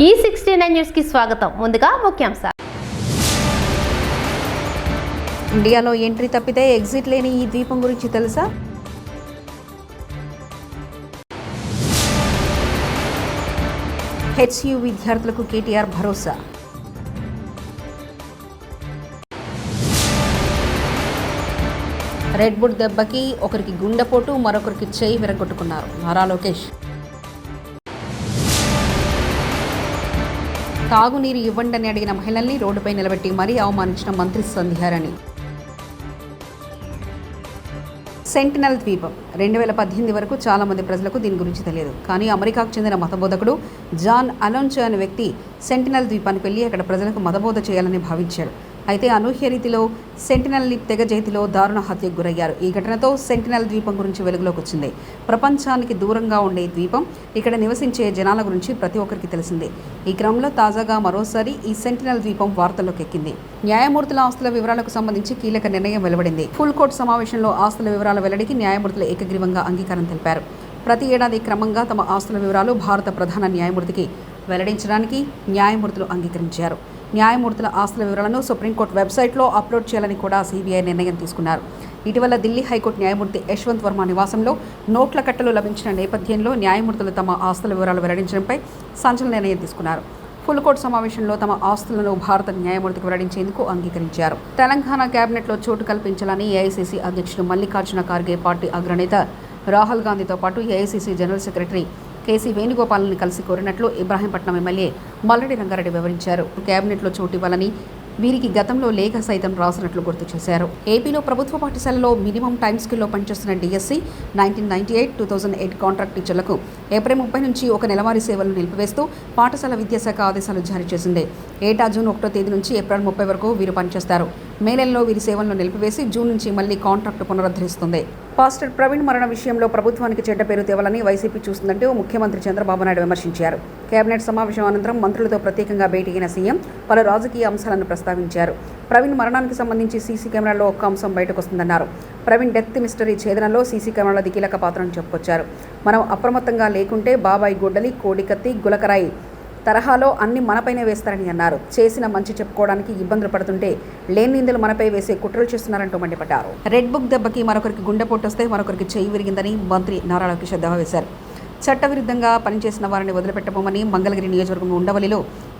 E69 news కి స్వాగతం. ముందుగా ముఖ్యాంశాలు. ఇండియాలో ఎంట్రీ తప్పితే ఎగ్జిట్ లేని ఈ ద్వీపం గురించి తెలుసా? హెచ్యు విద్యార్థులకు కేటీఆర్ భరోసా. రెడ్ బుల్ దెబ్బకి ఒకరికి గుండెపోటు, మరొకరికి చేయి విరగొట్టుకున్నారు నారా లోకేష్. తాగునీరు ఇవ్వండని అడిగిన మహిళల్ని రోడ్డుపై నిలబెట్టి మరీ అవమానించిన మంత్రి సంధ్యారాణి. సెంటినల్ ద్వీపం 2018 వరకు చాలామంది ప్రజలకు దీని గురించి తెలియదు. కానీ అమెరికాకు చెందిన మతబోధకుడు జాన్ అలోన్సో అనే వ్యక్తి సెంటినల్ ద్వీపానికి వెళ్ళి అక్కడ ప్రజలకు మతబోధ చేయాలని భావించాడు. అయితే అనూహ్య రీతిలో సెంటినల్ తెగ చేతిలో దారుణ హత్యకు గురయ్యారు. ఈ ఘటనతో సెంటినల్ ద్వీపం గురించి వెలుగులోకి వచ్చింది. ప్రపంచానికి దూరంగా ఉండే ద్వీపం, ఇక్కడ నివసించే జనాల గురించి ప్రతి ఒక్కరికి తెలిసిందే. ఈ క్రమంలో తాజాగా మరోసారి ఈ సెంటినల్ ద్వీపం వార్తల్లోకి ఎక్కింది. న్యాయమూర్తుల ఆస్తుల వివరాలకు సంబంధించి కీలక నిర్ణయం వెలువడింది. ఫుల్ కోర్టు సమావేశంలో ఆస్తుల వివరాల వెల్లడికి న్యాయమూర్తులు ఏకగ్రీవంగా అంగీకారం తెలిపారు. ప్రతి ఏడాది క్రమంగా తమ ఆస్తుల వివరాలు భారత ప్రధాన న్యాయమూర్తికి వెల్లడించడానికి న్యాయమూర్తులు అంగీకరించారు. న్యాయమూర్తుల ఆస్తుల వివరాలను సుప్రీంకోర్టు వెబ్సైట్లో అప్లోడ్ చేయాలని కూడా సిబిఐ నిర్ణయం తీసుకున్నారు. ఇటీవల ఢిల్లీ హైకోర్టు న్యాయమూర్తి యశ్వంత్ వర్మ నివాసంలో నోట్ల కట్టలు లభించిన నేపథ్యంలో న్యాయమూర్తులు తమ ఆస్తుల వివరాలు వెల్లడించడంపై సంచలన నిర్ణయం తీసుకున్నారు. ఫుల్ కోర్టు సమావేశంలో తమ ఆస్తులను భారత న్యాయమూర్తికి వెల్లడించేందుకు అంగీకరించారు. తెలంగాణ కేబినెట్లో చోటు కల్పించాలని ఏఐసీసీ అధ్యక్షుడు మల్లికార్జున ఖార్గే, పార్టీ అగ్రనేత రాహుల్ గాంధీతో పాటు ఏఐసీసీ జనరల్ సెక్రటరీ కేసీ వేణుగోపాల్ని కలిసి కోరినట్లు ఇబ్రాహీంపట్నం ఎమ్మెల్యే మల్లెడి రంగారెడ్డి వివరించారు. కేబినెట్లో చోటు ఇవ్వాలని వీరికి గతంలో లేఖ సైతం రాసినట్లు గుర్తు చేశారు. ఏపీలో ప్రభుత్వ పాఠశాలలో మినిమం టైమ్ స్కిల్లో పనిచేస్తున్న డిఎస్సి 1998-2008 కాంట్రాక్ట్ టీచర్లకు ఏప్రిల్ 30 నుంచి ఒక నెలవారీ సేవలను నిలిపివేస్తూ పాఠశాల విద్యాశాఖ ఆదేశాలు జారీ చేసింది. ఏటా జూన్ 1వ తేదీ నుంచి ఏప్రిల్ 30 వరకు వీరు పనిచేస్తారు. మే నెలలో వీరి సేవలను నిలిపివేసి జూన్ నుంచి మళ్లీ కాంట్రాక్టు పునరుద్ధరిస్తుంది. పాస్టర్ ప్రవీణ్ మరణ విషయంలో ప్రభుత్వానికి చెడ్డ పేరు తేవాలని వైసీపీ చూస్తుందంటూ ముఖ్యమంత్రి చంద్రబాబు నాయుడు విమర్శించారు. కేబినెట్ సమావేశం అనంతరం మంత్రులతో ప్రత్యేకంగా భేటీ అయిన సీఎం పలు రాజకీయ అంశాలను ప్రస్తావించారు. ప్రవీణ్ మరణానికి సంబంధించి సీసీ కెమెరాలో ఒక్క అంశం బయటకు వస్తుందన్నారు. ప్రవీణ్ డెత్ మిస్టరీ ఛేదనలో సీసీ కెమెరాలది కీలక పాత్రను చెప్పుకొచ్చారు. మనం అప్రమత్తంగా లేకుంటే బాబాయి గొడ్డలి, కోడికత్తి, గులకరాయి తరహాలో అన్ని మనపైనే వేస్తారని అన్నారు. చేసిన మంచి చెప్పుకోవడానికి ఇబ్బందులు పడుతుంటే లేని నిందలు మనపై వేసే కుట్రలు చేస్తున్నారంటూ మండిపడ్డారు. రెడ్ బుక్ దెబ్బకి మరొకరికి గుండెపోటు వస్తే మరొకరికి చేయి విరిగిందని మంత్రి నారా లోకేష్ ఎద్దేవా వేశారు. చట్టవిరుద్ధంగా పనిచేసిన వారిని వదిలిపెట్టబోమని మంగళగిరి నియోజకవర్గం ఉండవల్లిలో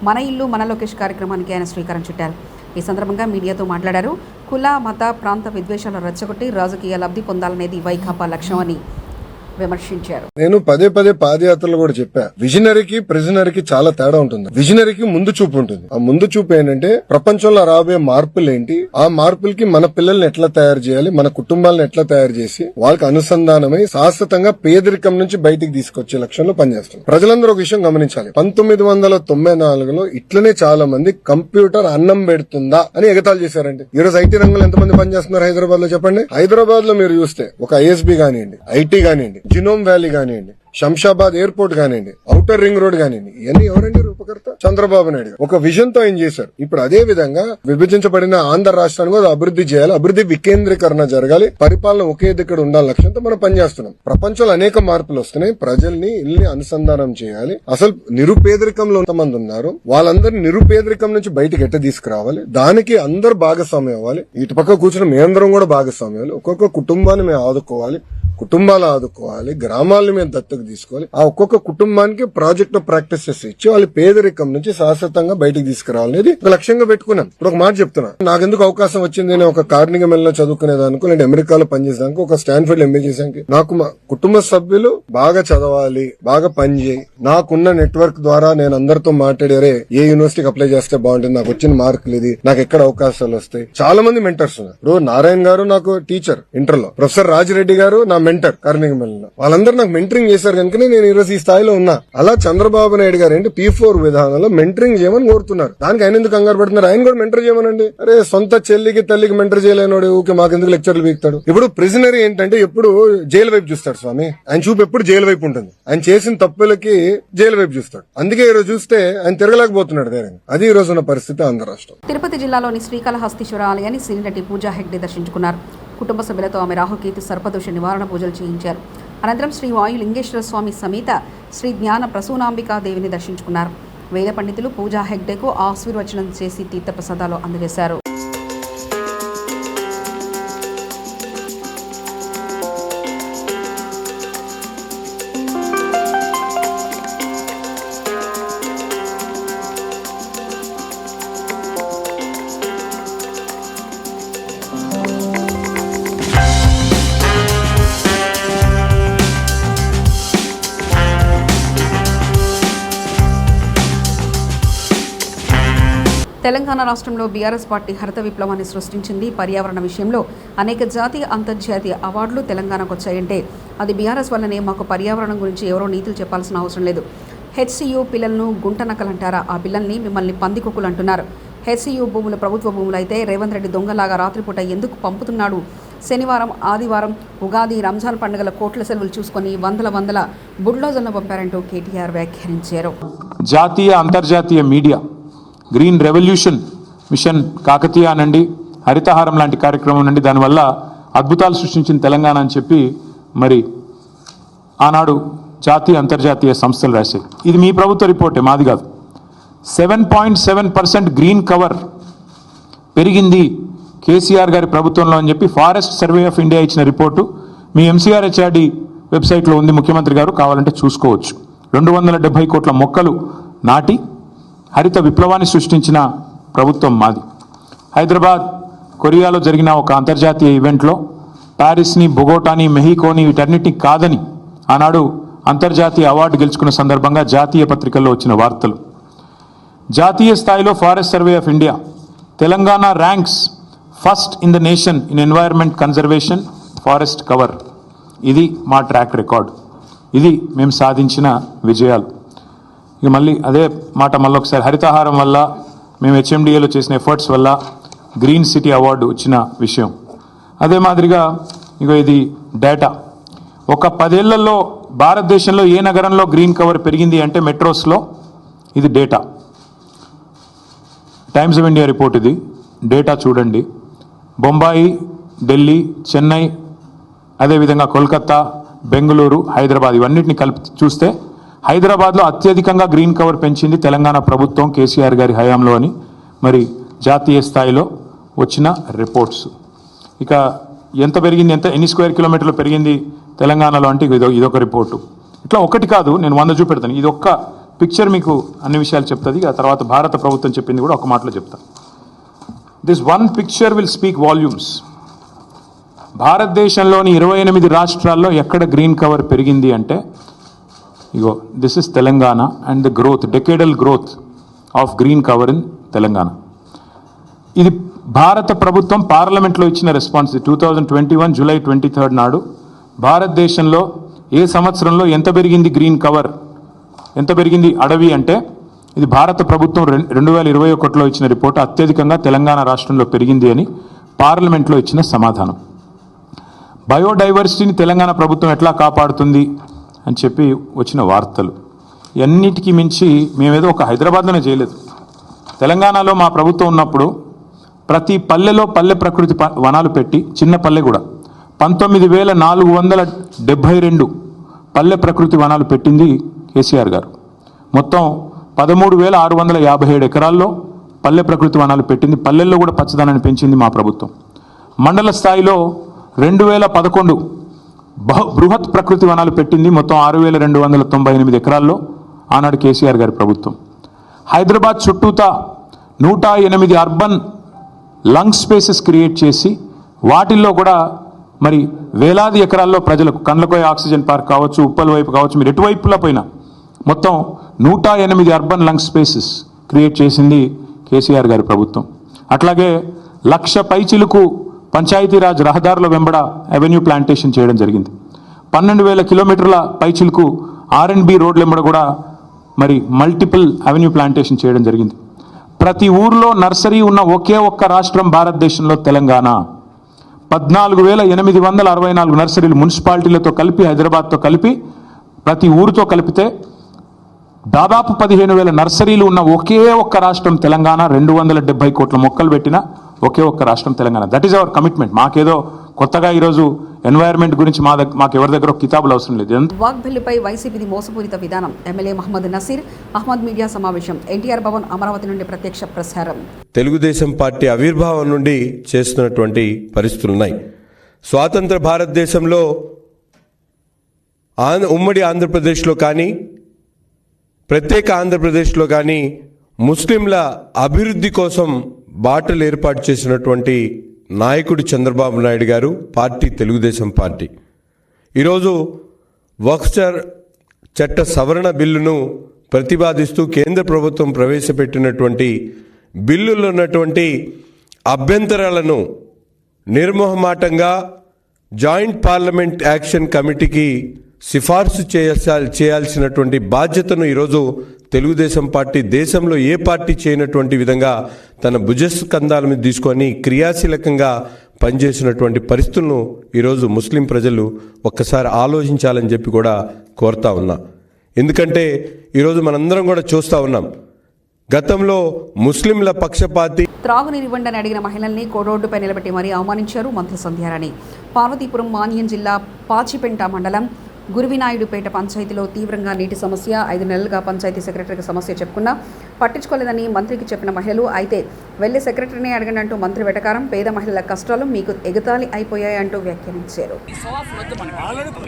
మన ఇల్లు మన లోకేష్ కార్యక్రమానికి ఆయన శ్రీకారం చుట్టారు. ఈ సందర్భంగా మీడియాతో మాట్లాడారు. కుల, మత, ప్రాంత విద్వేషాలు రెచ్చగొట్టి రాజకీయ లబ్ధి పొందాలనేది వైకాపా లక్ష్యమని విమర్శించారు. నేను పదే పాదయాత్రలు కూడా చెప్పా, విజనరీకి ప్రిజనరీకి చాలా తేడా ఉంటుంది. విజనరీకి ముందు చూపు ఉంటుంది. ఆ ముందు చూపు ఏంటంటే ప్రపంచంలో రాబోయే మార్పులు ఏంటి, ఆ మార్పులకి మన పిల్లల్ని ఎట్లా తయారు చేయాలి, మన కుటుంబాలను ఎట్లా తయారు చేసి వాళ్ళకి అనుసంధానమై శాశ్వతంగా పేదరికం నుంచి బయటికి తీసుకొచ్చే లక్ష్యంలో పనిచేస్తుంది. ప్రజలందరూ ఒక విషయం గమనించాలి. 1994లో ఇట్లనే చాలా మంది కంప్యూటర్ అన్నం పెడుతుందా అని ఎగతాళి చేశారండి. ఈరోజు ఐటీ రంగంలో ఎంతమంది పనిచేస్తున్నారు హైదరాబాద్ లో చెప్పండి. హైదరాబాద్ లో మీరు చూస్తే ఒక ఐఎస్బీ కానివ్వండి, ఐటీ కానివ్వండి, జినోమ్ వ్యాలీ కానివ్వండి, శంషాబాద్ ఎయిర్పోర్ట్ కానివ్వండి, ఔటర్ రింగ్ రోడ్ కానివ్వండి, ఇవన్నీ ఎవరండి రూపకర్త? చంద్రబాబు నాయుడు ఒక విజన్ తో ఆయన చేశారు. ఇప్పుడు అదే విధంగా విభజించబడిన ఆంధ్ర రాష్ట్రాన్ని కూడా అభివృద్ధి చేయాలి, అభివృద్ధి వికేంద్రీకరణ జరగాలి, పరిపాలన ఒకే దగ్గర ఉండాలి లక్ష్యంతో మనం పనిచేస్తున్నాం. ప్రపంచంలో అనేక మార్పులు వస్తున్నాయి. ప్రజల్ని ఇల్లు అనుసంధానం చేయాలి. అసలు నిరుపేదరికంలో ఎంతమంది ఉన్నారు, వాళ్ళందరినీ నిరుపేదరికం నుంచి బయటకు ఎట్ట తీసుకురావాలి, దానికి అందరు భాగస్వామ్యం అవ్వాలి. ఇటు పక్క కూర్చున్న మేమందరం కూడా భాగస్వామ్యాలు. ఒక్కొక్క కుటుంబాన్ని మేము ఆదుకోవాలి, కుటుంబాలు ఆదుకోవాలి, గ్రామాలను మేము దత్తకు తీసుకోవాలి. ఆ ఒక్కొక్క కుటుంబానికి ప్రాజెక్ట్ ప్రాక్టీసెస్ ఇచ్చి వాళ్ళు పేదరికం నుంచి శాశ్వతంగా బయటకు తీసుకురావాలనేది ఒక లక్ష్యంగా పెట్టుకున్నాను. ఇప్పుడు ఒక మాట చెప్తున్నా, నాకెందుకు అవకాశం వచ్చింది, నేను ఒక కార్నింగ్ మెల్లో చదువుకునేదానికి, నేను అమెరికాలో పనిచేసేదానికి, ఒక స్టాన్ఫర్డ్ ఎంబీ చేసానికి, నాకు మా కుటుంబ సభ్యులు బాగా చదవాలి, బాగా పనిచేయి, నాకున్న నెట్వర్క్ ద్వారా నేను అందరితో మాట్లాడారే ఏ యూనివర్సిటీకి అప్లై చేస్తే బాగుంటుంది, నాకు వచ్చిన మార్కులు ఇది, నాకు ఎక్కడ అవకాశాలు వస్తాయి. చాలా మంది మెంటర్స్ ఉన్నారు. ఇప్పుడు నారాయణ గారు నాకు టీచర్ ఇంటర్ లో, ప్రొఫెసర్ రాజిరెడ్డి గారు నా మెంటర్ కార్నింగ్ మెల్లో, వాళ్ళందరూ నాకు మెంటరింగ్ చేశారు కనుకనే నేను ఈరోజు ఈ స్థాయిలో ఉన్నా. అలా చంద్రబాబు నాయుడు గారు ఏంటి P4 విధానంలో మెంటరింగ్ చేయమని కోరుతున్నారు. దానికి ఆయన ఎందుకు కంగారు పడుతున్నారు? ఆయన కూడా మెంటర్ చేయమనండి. అరే సొంత చెల్లికి తల్లికి మెంటర్ చేయలేనోడు ఊకే మాకెందుకు లెక్చర్లు వీక్తాడు. ఇప్పుడు ప్రిజనరీ ఏంటంటే ఎప్పుడు జైలు వైపు చూస్తాడు స్వామి. ఆయన చూపు ఎప్పుడు జైలు వైపు ఉంటుంది. ఆయన చేసిన తప్పులకి జైలు వైపు చూస్తాడు. అందుకే ఈ రోజు చూస్తే ఆయన తిరగలేకపోతున్నాడు ధైర్యంగా. అది ఈ రోజు ఉన్న పరిస్థితి ఆంధ్ర రాష్ట్రం. తిరుపతి జిల్లాలోని శ్రీకాళహస్తీశ్వర ఆలయాన్ని సినీ నటి పూజా హెగ్డే దర్శించుకున్నారు. కుటుంబ సభ్యులతో ఆమె రాహుకేతు సర్పదోష నివారణ పూజలు చేయించారు. అనంతరం శ్రీ వాయులింగేశ్వర స్వామి సమేత శ్రీ జ్ఞాన ప్రసూనాంబికా దేవిని దర్శించుకున్నారు. వేద పండితులు పూజా హెగ్డేకు ఆశీర్వచనం చేసి తీర్థప్రసాదాలు అందజేశారు. తెలంగాణ రాష్ట్రంలో బీఆర్ఎస్ పార్టీ హరిత విప్లవాన్ని సృష్టించింది. పర్యావరణ విషయంలో అనేక జాతీయ అంతర్జాతీయ అవార్డులు తెలంగాణకు వచ్చాయంటే అది బీఆర్ఎస్ వల్లనే. మాకు పర్యావరణం గురించి ఎవరో నీతులు చెప్పాల్సిన అవసరం లేదు. హెచ్సియు పిల్లలను గుంటనకలంటారా? ఆ పిల్లల్ని మిమ్మల్ని పందికొక్కులు అంటున్నారు. హెచ్సియు భూములు ప్రభుత్వ భూములు అయితే రేవంత్ రెడ్డి దొంగలాగా రాత్రిపూట ఎందుకు పంపుతున్నాడు? శనివారం, ఆదివారం, ఉగాది, రంజాన్ పండుగల కోట్ల సెలవులు చూసుకొని వందల బుల్డోజర్లను పంపారంటూ కేటీఆర్ వ్యాఖ్యానించారు. జాతీయ అంతర్జాతీయ media green revolution mission Kakatiya అనండి, హరితహారం లాంటి కార్యక్రమం నుండి దానివల్ల అద్భుతాలు సృష్టించిన తెలంగాణ అని చెప్పి మరి ఆనాడు జాతీయ అంతర్జాతీయ సంస్థలు రాశాయి. ఇది మీ ప్రభుత్వ రిపోర్టే, మాది కాదు. 7.7% గ్రీన్ కవర్ పెరిగింది కేసీఆర్ గారి ప్రభుత్వంలో అని చెప్పి ఫారెస్ట్ సర్వే ఆఫ్ ఇండియా ఇచ్చిన రిపోర్టు మీ MCRHRD వెబ్సైట్లో ఉంది. ముఖ్యమంత్రి గారు కావాలంటే చూసుకోవచ్చు. 270 కోట్ల మొక్కలు నాటి హరిత విప్లవాన్ని సృష్టించిన ప్రభుత్వం మాది. హైదరాబాద్, కొరియాలో జరిగిన ఒక అంతర్జాతీయ ఈవెంట్లో ప్యారిస్ని, బొగోటాని, మెహికోని వీటన్నిటిని కాదని ఆనాడు అంతర్జాతీయ అవార్డు గెలుచుకున్న సందర్భంగా జాతీయ పత్రికల్లో వచ్చిన వార్తలు. జాతీయ స్థాయిలో forest survey of India Telangana ranks first in the nation in environment conservation forest cover. ఇది మా ట్రాక్ రికార్డ్, ఇది మేము సాధించిన విజయాలు. ఇక మళ్ళీ అదే మాట మళ్ళీ ఒకసారి, హరితహారం వల్ల మేము HMDAలో చేసిన ఎఫర్ట్స్ వల్ల గ్రీన్ సిటీ అవార్డు వచ్చిన విషయం. అదే మాదిరిగా ఇక ఇది డేటా. ఒక 10 ఏళ్లలో భారతదేశంలో ఏ నగరంలో గ్రీన్ కవర్ పెరిగింది అంటే మెట్రోస్లో. ఇది data, times of India report. ఇది డేటా చూడండి. బొంబాయి, ఢిల్లీ, చెన్నై, అదేవిధంగా కోల్కతా, బెంగళూరు, హైదరాబాద్ ఇవన్నిటిని కలిపి చూస్తే హైదరాబాద్లో అత్యధికంగా గ్రీన్ కవర్ పెంచింది తెలంగాణ ప్రభుత్వం కేసీఆర్ గారి హయాంలో అని మరి జాతీయ స్థాయిలో వచ్చిన రిపోర్ట్స్. ఇక ఎంత పెరిగింది, ఎన్ని స్క్వేర్ కిలోమీటర్లు పెరిగింది తెలంగాణలో అంటే ఇదొక రిపోర్టు. ఇట్లా ఒకటి కాదు, నేను 100 చూపెడతాను. ఇది ఒక్క పిక్చర్ మీకు అన్ని విషయాలు చెప్తుంది. ఆ తర్వాత భారత ప్రభుత్వం చెప్పింది కూడా ఒక మాటలో చెప్తాను. This one picture will speak volumes. భారతదేశంలోని 28 రాష్ట్రాల్లో ఎక్కడ గ్రీన్ కవర్ పెరిగింది అంటే ఇగో this is Telangana and the growth, decadal growth of green cover in Telangana. ఇది భారత ప్రభుత్వం పార్లమెంట్లో ఇచ్చిన రెస్పాన్స్. 2021 జూలై 23 నాడు భారతదేశంలో ఏ సంవత్సరంలో ఎంత పెరిగింది గ్రీన్ కవర్, ఎంత పెరిగింది అడవి అంటే ఇది భారత ప్రభుత్వం 2021లో ఇచ్చిన రిపోర్టు. అత్యధికంగా తెలంగాణ రాష్ట్రంలో పెరిగింది అని పార్లమెంట్లో ఇచ్చిన సమాధానం. బయోడైవర్సిటీని తెలంగాణ ప్రభుత్వం ఎట్లా కాపాడుతుంది అని చెప్పి వచ్చిన వార్తలు. అన్నిటికీ మించి మేమేదో ఒక హైదరాబాద్లోనే చేయలేదు. తెలంగాణలో మా ప్రభుత్వం ఉన్నప్పుడు ప్రతి పల్లెలో పల్లె ప్రకృతి వనాలు పెట్టి, చిన్న పల్లె కూడా 19,472 పల్లె ప్రకృతి వనాలు పెట్టింది కేసీఆర్ గారు. మొత్తం 13,657 ఎకరాల్లో పల్లె ప్రకృతి వనాలు పెట్టింది. పల్లెల్లో కూడా పచ్చదనాన్ని పెంచింది మా ప్రభుత్వం. మండల స్థాయిలో 2011 బృహత్ ప్రకృతి వనాలు పెట్టింది. మొత్తం 6,298 ఎకరాల్లో ఆనాడు కేసీఆర్ గారి ప్రభుత్వం. హైదరాబాద్ చుట్టూతా 108 అర్బన్ లంగ్ స్పేసెస్ క్రియేట్ చేసి వాటిల్లో కూడా మరి వేలాది ఎకరాల్లో ప్రజలకు కండ్లకోయ ఆక్సిజన్ పార్క్ కావచ్చు, ఉప్పల్ వైపు కావచ్చు, మీరు ఎటువైపులా పోయినా మొత్తం 108 అర్బన్ లంగ్ స్పేసెస్ క్రియేట్ చేసింది కేసీఆర్ గారి ప్రభుత్వం. అట్లాగే 1,00,000 పైచిలుకు పంచాయతీరాజ్ రహదారుల వెంబడ అవెన్యూ ప్లాంటేషన్ చేయడం జరిగింది. 12,000 కిలోమీటర్ల పైచిలుకు R&B రోడ్ల వెంబడ కూడా మరి మల్టిపుల్ అవెన్యూ ప్లాంటేషన్ చేయడం జరిగింది. ప్రతి ఊర్లో నర్సరీ ఉన్న ఒకే ఒక్క రాష్ట్రం భారతదేశంలో తెలంగాణ. 14,864 నర్సరీలు మున్సిపాలిటీలతో కలిపి, హైదరాబాద్తో కలిపి, ప్రతి ఊరితో కలిపితే దాదాపు 15,000 నర్సరీలు ఉన్న ఒకే ఒక్క రాష్ట్రం తెలంగాణ. 270 కోట్ల మొక్కలు పెట్టిన ఒకే ఒక్క రాష్ట్రం Telangana. That is our commitment. మాకేదో కొత్తగా ఈరోజు ఎన్వైరన్మెంట్ గురించి మాకు ఎవరి దగ్గర ఒక కితాబులు అవసరం లేదు. వాక్ బిల్లుపై వైసీపీది మోసపూరిత విధానం. ఎమ్మెల్యే మహమ్మద్ నసీర్ అహ్మద్ మీడియా సమావేశం. ఎన్టీఆర్ భవన్ అమరావతి నుండి ప్రత్యక్ష ప్రసారం. తెలుగుదేశం పార్టీ ఆవిర్భావం నుండి చేస్తున్నటువంటి పరిస్థితులున్నాయి. స్వాతంత్ర భారతదేశంలో ఉమ్మడి ఆంధ్రప్రదేశ్లో కానీ ప్రత్యేక ఆంధ్రప్రదేశ్లో కానీ ముస్లింల అభివృద్ధి కోసం బాటలు ఏర్పాటు చేసినటువంటి నాయకుడు చంద్రబాబు నాయుడు గారు, పార్టీ తెలుగుదేశం పార్టీ. ఈరోజు వక్ఫ్ చట్ట సవరణ బిల్లును ప్రతిపాదిస్తూ కేంద్ర ప్రభుత్వం ప్రవేశపెట్టినటువంటి బిల్లులో ఉన్నటువంటి అభ్యంతరాలను నిర్మోహమాటంగా జాయింట్ పార్లమెంట్ యాక్షన్ కమిటీకి సిఫార్సు చేయాల్సినటువంటి బాధ్యతను ఈరోజు తెలుగుదేశం పార్టీ దేశంలో ఏ పార్టీ చేయనటువంటి విధంగా తన భుజస్కంధాల మీద తీసుకొని క్రియాశీలకంగా పనిచేసినటువంటి పరిస్థితులను ఈరోజు ముస్లిం ప్రజలు ఒక్కసారి ఆలోచించాలని చెప్పి కూడా కోరుతా ఉన్నా. ఎందుకంటే ఈరోజు మనందరం కూడా చూస్తూ ఉన్నాం, గతంలో ముస్లింల పక్షపాతి త్రాగునీరు ఇవ్వండి అడిగిన మహిళల్ని రోడ్డుపై నిలబెట్టి మరీ అవమానించారు మంత్రి సంధ్యారాణి. పార్వతీపురం మాన్యం జిల్లా పాచిపెంట మండలం గురువినాయుడుపేట పంచాయతీలో తీవ్రంగా నీటి సమస్య. 5 నెలలుగా పంచాయతీ సెక్రటరీకి సమస్య చెప్పుకున్నా పట్టించుకోలేదని మంత్రికి చెప్పిన మహిళలు, అయితే వెళ్లి సెక్రటరీని అడగండి అంటూ మంత్రి వెటకారం. పేద మహిళల కష్టాలు మీకు ఎగతాళి అయిపోయాయంటూ వ్యాఖ్యానించారు.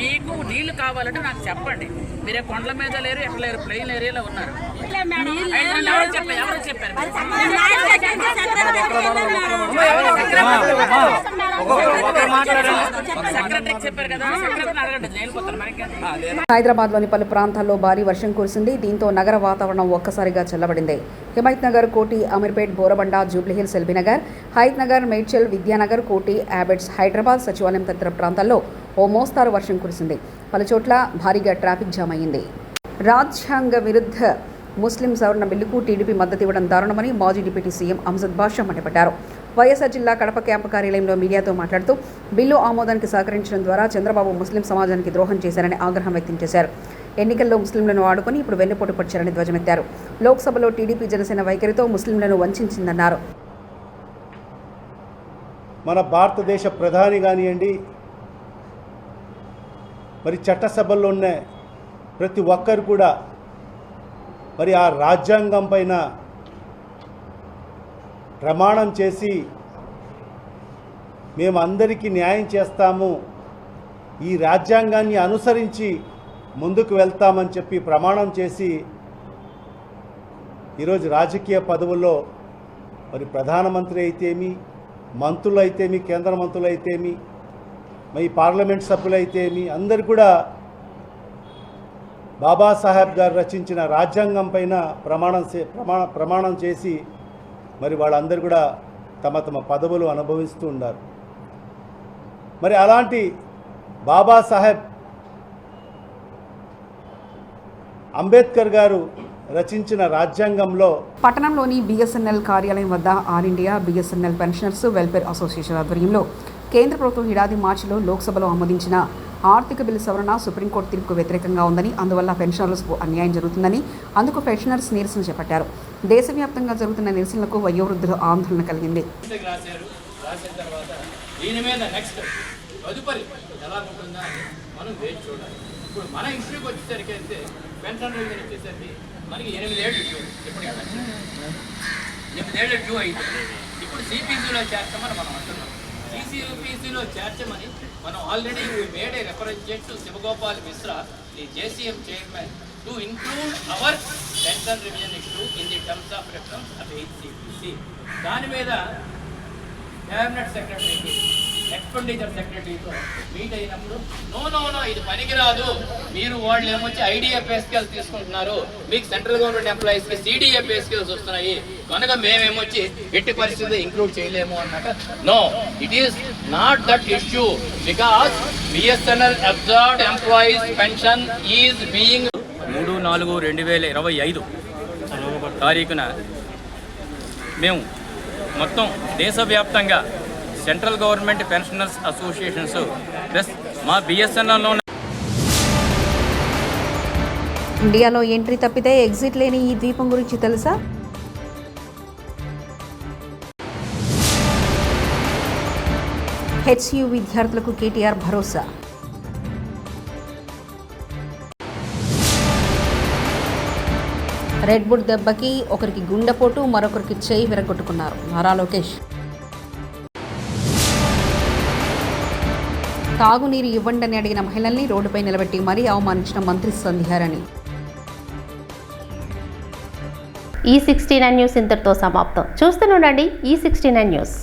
మీకు నీళ్లు కావాలంటే నాకు చెప్పండి. మీరే కొండల మీద లేరు, ఎక్కడ లేరు, ప్లెయిన్ ఏరియాలో ఉన్నారు. సెక్రటరీకి చెప్పారు కదా, సెక్రటరీని అడగండి, జైలుపోతారు. హైదరాబాద్లోని పలు ప్రాంతాల్లో భారీ వర్షం కురిసింది. దీంతో నగర వాతావరణం ఒక్కసారిగా చల్లబడింది. హిమాయత్ నగర్, కోటి, అమీర్పేట్, బోరబండ, జూబ్లీహిల్స్, ఎల్బీనగర్, హైత్ నగర్, మేడ్చల్, విద్యానగర్, కోటి, యాబెట్స్, హైదరాబాద్, సచివాలయం తదితర ప్రాంతాల్లో ఓ మోస్తారు వర్షం కురిసింది. పలుచోట్ల భారీగా ట్రాఫిక్ జామ్ అయింది. రాజ్యాంగ విరుద్ధ ముస్లిం సవరణ బిల్లుకు టీడీపీ మద్దతు ఇవ్వడం దారుణమని మాజీ డిప్యూటీ సీఎం అమ్జద్ బాషా మండిపడ్డారు. వైఎస్ఆర్ జిల్లా కడప క్యాంపు కార్యాలయంలో మీడియాతో మాట్లాడుతూ బిల్లు ఆమోదానికి సహకరించడం ద్వారా చంద్రబాబు ముస్లిం సమాజానికి ద్రోహం చేశారని ఆగ్రహం వ్యక్తం చేశారు. ఎన్నికల్లో ముస్లింలను ఆడుకుని ఇప్పుడు వెన్నుపోటు పొడిచారని ధ్వజమెత్తారు. లోక్సభలో టీడీపీ జనసేన వైఖరితో ముస్లింలను వంచిందన్నారు. మన భారతదేశ ప్రధాని కానివ్వండి, మరి చట్టసభల్లో ఉన్న ప్రతి ఒక్కరు కూడా మరి ఆ రాజ్యాంగం పైన ప్రమాణం చేసి మేము అందరికీ న్యాయం చేస్తాము, ఈ రాజ్యాంగాన్ని అనుసరించి ముందుకు వెళ్తామని చెప్పి ప్రమాణం చేసి ఈరోజు రాజకీయ పదవుల్లో మరి ప్రధానమంత్రి అయితేమి, మంత్రులు అయితేమి, కేంద్ర మంత్రులు అయితేమి, మరి పార్లమెంట్ సభ్యులు అయితేమి అందరు కూడా బాబాసాహెబ్ గారు రచించిన రాజ్యాంగం పైన ప్రమాణం చేసి మరి వాళ్ళందరూ కూడా తమ తమ పదవులు అనుభవిస్తూ ఉన్నారు. మరి అలాంటి బాబాసాహెబ్ అంబేద్కర్ గారు రచించిన రాజ్యాంగంలో పట్టణంలోని బిఎస్ఎన్ఎల్ కార్యాలయం వద్ద all India BSNL pensioners welfare association ఆధ్వర్యంలో కేంద్ర ప్రభుత్వం ఏడాది మార్చిలో లోక్సభలో ఆమోదించిన ఆర్థిక బిల్లు సవరణ సుప్రీంకోర్టు తీర్పుకు వ్యతిరేకంగా ఉందని, అందువల్ల పెన్షనర్లకు అన్యాయం జరుగుతుందని అందుకు పెన్షనర్స్ నిరసన చేపట్టారు. దేశవ్యాప్తంగా జరుగుతున్న నిరసనలకు వయోవృద్ధులు ఆందోళన కలిగింది. సిసిపిసిలో చేర్చమని మనం already made a representative to Shivagopal Mishra, the JCM chairman, to include our pension revision issue in the terms of reference of HCPC. దాని మీద క్యాబినెట్ సెక్రటరీకి, ఎక్స్పెండిచర్ సెక్రటరీతో మీట్ అయినప్పుడు నో ఇది పనికిరాదు, మీరు వాళ్ళు ఏమొచ్చి ఐడియా పే స్కేల్స్ తీసుకుంటున్నారు, మీకు సెంట్రల్ గవర్నమెంట్ ఎంప్లాయీస్కి సిడిఏ పే స్కేల్స్ వస్తున్నాయి కనుక మేమేమొచ్చి ఎట్టి పరిస్థితి ఇంక్లూడ్ చేయలేము అన్నాక, no, it is not that issue, because BSNL absorbed employees pension is being 3/4/2025 తారీఖున మేము మొత్తం దేశవ్యాప్తంగా central government pensioners associations plus మా బిఎస్ఎన్ఎల్లో ఇండియాలో ఎంట్రీ తప్పితే ఎగ్జిట్ లేని ఈ ద్వీపం గురించి తెలుసా? హెచ్యు విద్యార్థులకు కేటీఆర్ భరోసా. రెడ్ బుల్ దెబ్బకి ఒకరికి గుండెపోటు, మరొకరికి చేయి విరగొట్టుకున్నారు నారా లోకేష్. తాగునీరు ఇవ్వండని అడిగిన మహిళల్ని రోడ్డుపై నిలబెట్టి మరీ అవమానించిన మంత్రి సంధ్యారాణి. ఈ 69 న్యూస్ ఇంతటితో సమాప్తం. చూస్తూనే ఉండండి ఈ 69 న్యూస్.